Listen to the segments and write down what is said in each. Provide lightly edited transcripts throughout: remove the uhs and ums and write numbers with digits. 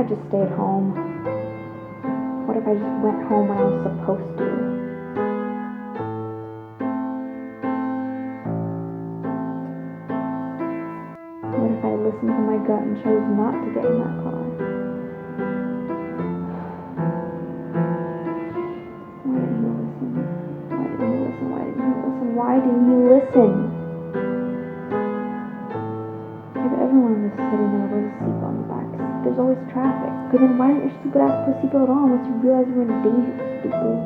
just stayed home? What if I just went home when I was supposed to? What if I listened to my gut and chose not to get in that car? Why didn't he listen? Why didn't he listen? Why didn't he listen? Why didn't he listen? Yeah, but everyone in this city never wears a seatbelt in the back seat. There's always traffic. Okay, then why didn't your stupid ass put a seatbelt on unless you realized you were in danger, stupid?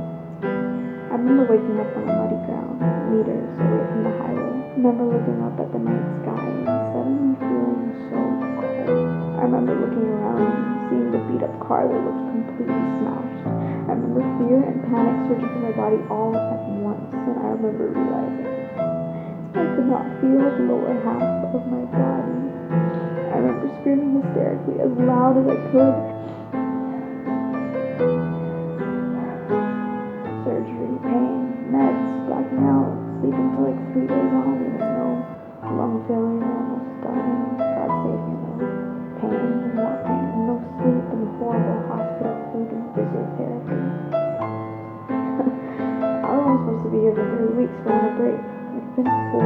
I remember waking up on the muddy ground, meters away from the highway. I remember looking up at the night sky and suddenly feeling so cold. I remember looking around and seeing the beat-up car that looked completely smashed. I remember fear and panic surging through my body all at once, and I remember realizing I could not feel the lower half of my body. I remember screaming hysterically as loud as I could. Surgery, pain, meds, blacking out, sleeping for like 3 days on it, no lung failure, almost dying. God save me though. Pain, more pain, no sleep, and horrible hospital food and physiotherapy. I was only supposed to be here for 3 weeks for a break. It's been 4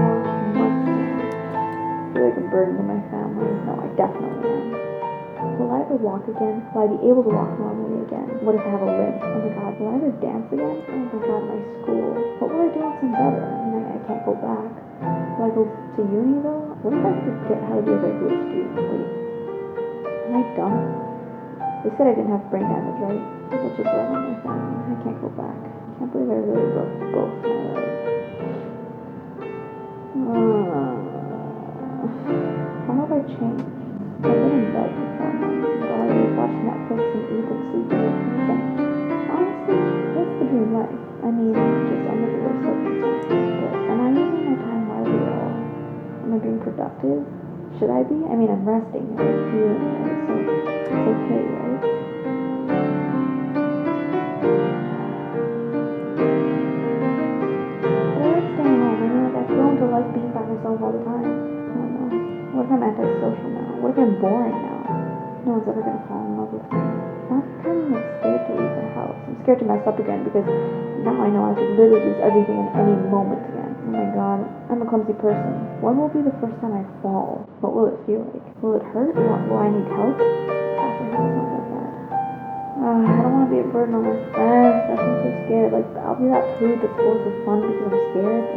months now. I feel like a burden to my family. No, I definitely am. Will I ever walk again? Will I be able to walk normally again? What if I have a limp? Oh my god, will I ever dance again? Oh my god, my school. What will I do once I'm better? I mean, I can't go back. Will I go to uni though? What if I forget how to be a regular student? Wait, am I dumb? They said I didn't have brain damage, right? Such a burden on my family. I can't go back. I can't believe I really broke both my legs. How have I changed? I've been in bed for 4 months and all I do is watch Netflix and eat and sleep and repeat, and honestly, it's the dream life. I mean, just under the worst circumstances. But am I using my time wisely at all? Am I being productive? Should I be? I mean, I'm resting and I'm healing, right? So it's okay, right? But I like staying home. I mean, like, I feel into life being by myself all the time. I don't know. What if I'm antisocial now? What if I'm boring now? No one's ever gonna fall in love with me. Now I'm kind of like scared to leave the house. I'm scared to mess up again because now I know I could literally lose everything in any moment again. Oh my god, I'm a clumsy person. When will be the first time I fall? What will it feel like? Will it hurt? Will I need help? Gosh, I hope it's not that bad. I don't want to be a burden on my friends. I'm so scared. Like, I'll be that prude that's full of fun because I'm scared.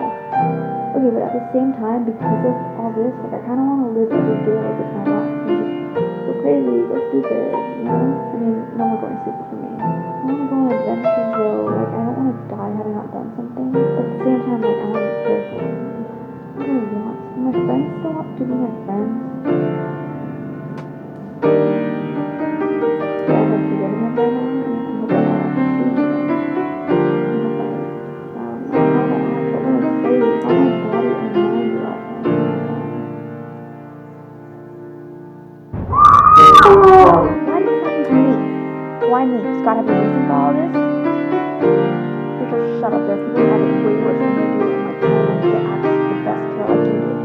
Okay, but at the same time, because of all this, like, I kind of want to live every day like it's my last and just go crazy, go stupid, you know? I mean, no more going stupid for me. I want to go on adventures though. Like, I don't want to die having not done something. But at the same time, like, I want to be careful. What do I want? Do my friends still want to be my friends? Do I have forgiven them by now? I mean, I hope I don't have to see them again. Why did this happen to me? Why me? Does God have a reason for all this? Rachel, shut up. There are people who have it way worse than you do, and like tell them to get access to the best care like you did.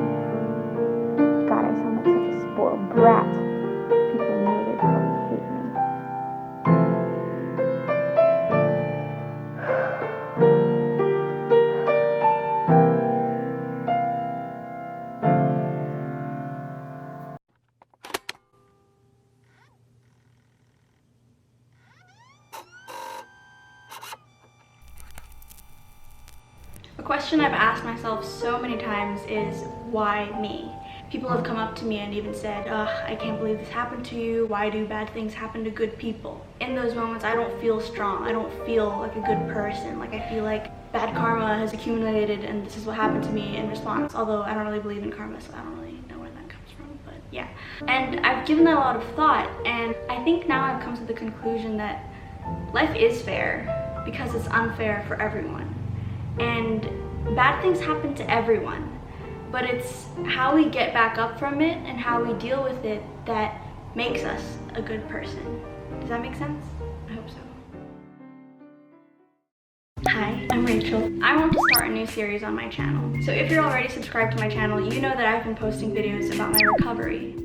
God, I sound like such a spoiled brat. If people knew, they'd probably hate me. A question I've asked myself so many times is, why me? People have come up to me and even said, ugh, I can't believe this happened to you. Why do bad things happen to good people? In those moments, I don't feel strong. I don't feel like a good person. Like, I feel like bad karma has accumulated and this is what happened to me in response. Although I don't really believe in karma, so I don't really know where that comes from, but yeah. And I've given that a lot of thought, and I think now I've come to the conclusion that life is fair because it's unfair for everyone. And bad things happen to everyone, but it's how we get back up from it and how we deal with it that makes us a good person. Does that make sense? I hope so. Hi, I'm Rachel. I want to start a new series on my channel. So if you're already subscribed to my channel, you know that I've been posting videos about my recovery.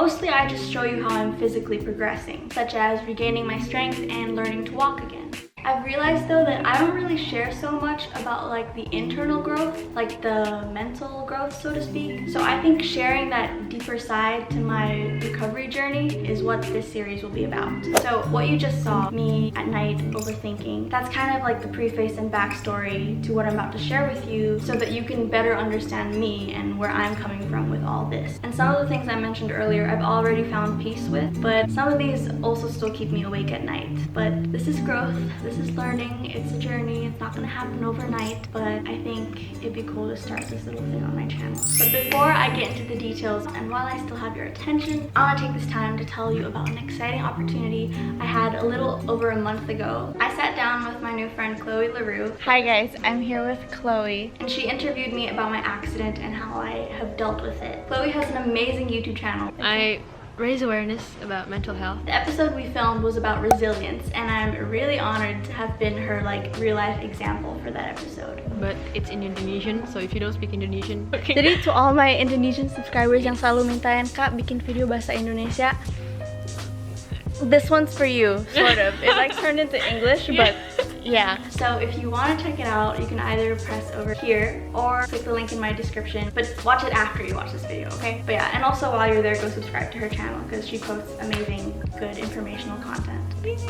Mostly I just show you how I'm physically progressing, such as regaining my strength and learning to walk again. I've realized though that I don't really share so much about like the internal growth, like the mental growth, so to speak. So I think sharing that deeper side to my recovery journey is what this series will be about. So what you just saw, me at night overthinking, that's kind of like the preface and backstory to what I'm about to share with you so that you can better understand me and where I'm coming from with all this. And some of the things I mentioned earlier I've already found peace with, but some of these also still keep me awake at night. But this is growth. This is learning. It's a journey. It's not gonna happen overnight, but I think it'd be cool to start this little thing on my channel. But before I get into the details, and while I still have your attention, I want to take this time to tell you about an exciting opportunity I had a little over a month ago. I sat down with my new friend Chloe LaRue. Hi guys, I'm here with Chloe, and she interviewed me about my accident and how I have dealt with it. Chloe has an amazing YouTube channel. I raise awareness about mental health. The episode we filmed was about resilience, and I'm really honored to have been her like real life example for that episode. But it's in Indonesian, so if you don't speak Indonesian, Jadi to all my Indonesian subscribers yang selalu mintain Kak bikin video bahasa Indonesia, this one's for you, sort of. It like turned into English, but yeah. So if you want to check it out, you can either press over here or click the link in my description, but watch it after you watch this video, okay? But yeah, and also while you're there, go subscribe to her channel because she posts amazing, good informational content.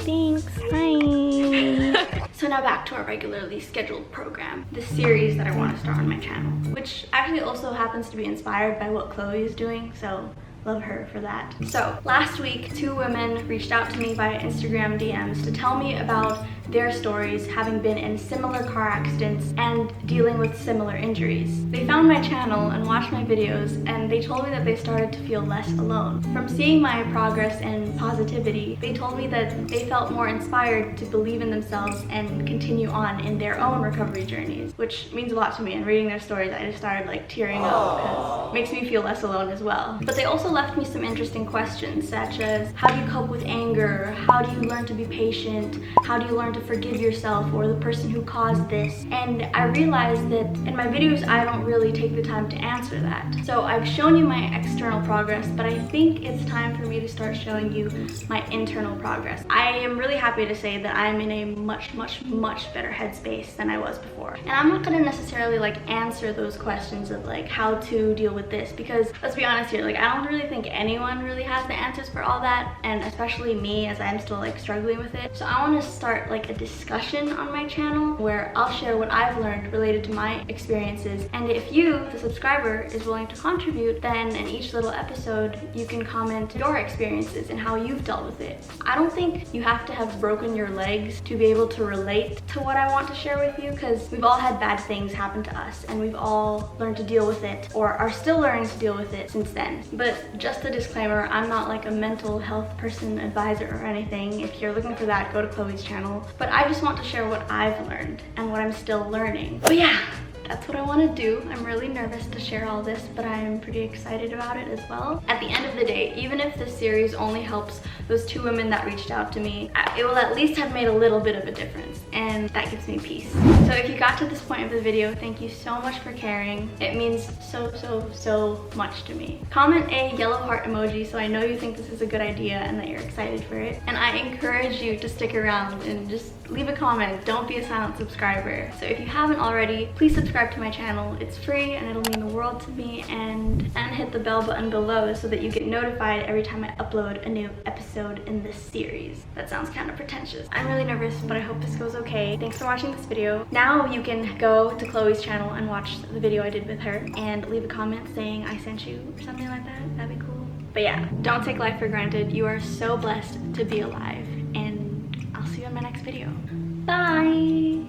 Thanks, bye. So now back to our regularly scheduled program, the series that I want to start on my channel, which actually also happens to be inspired by what Chloe is doing, so love her for that. So last week, 2 women reached out to me via Instagram DMs to tell me about their stories having been in similar car accidents and dealing with similar injuries. They found my channel and watched my videos, and they told me that they started to feel less alone. From seeing my progress and positivity, they told me that they felt more inspired to believe in themselves and continue on in their own recovery journeys, which means a lot to me. And reading their stories, I just started like tearing up because it makes me feel less alone as well. But they also left me some interesting questions, such as how do you cope with anger? How do you learn to be patient? How do you learn to forgive yourself or the person who caused this? And I realized that in my videos I don't really take the time to answer that. So I've shown you my external progress, but I think it's time for me to start showing you my internal progress. I am really happy to say that I'm in a much better headspace than I was before. And I'm not gonna necessarily like answer those questions of like how to deal with this, because let's be honest here, like I don't really think anyone really has the answers for all that, and especially me as I'm still like struggling with it. So I want to start like a discussion on my channel where I'll share what I've learned related to my experiences, and if you, the subscriber, is willing to contribute, then in each little episode you can comment your experiences and how you've dealt with it. I don't think you have to have broken your legs to be able to relate to what I want to share with you, because we've all had bad things happen to us and we've all learned to deal with it or are still learning to deal with it since then. But just a disclaimer, I'm not like a mental health person advisor or anything. If you're looking for that, go to Chloe's channel. But I just want to share what I've learned and what I'm still learning. But yeah, that's what I want to do. I'm really nervous to share all this, but I'm pretty excited about it as well. At the end of the day, even if this series only helps those 2 women that reached out to me, it will at least have made a little bit of a difference, and that gives me peace. So if you got to this point of the video, thank you so much for caring. It means so much to me. Comment a yellow heart emoji so I know you think this is a good idea and that you're excited for it. And I encourage you to stick around and just leave a comment. Don't be a silent subscriber. So if you haven't already, please subscribe to my channel. It's free and it'll mean the world to me, and hit the bell button below so that you get notified every time I upload a new episode in this series. That sounds kind of pretentious. I'm really nervous, but I hope this goes okay. Thanks for watching this video. Now you can go to Chloe's channel and watch the video I did with her and leave a comment saying I sent you or something like that. That'd be cool. But yeah, don't take life for granted. You are so blessed to be alive, and I'll see you in my next video. Bye!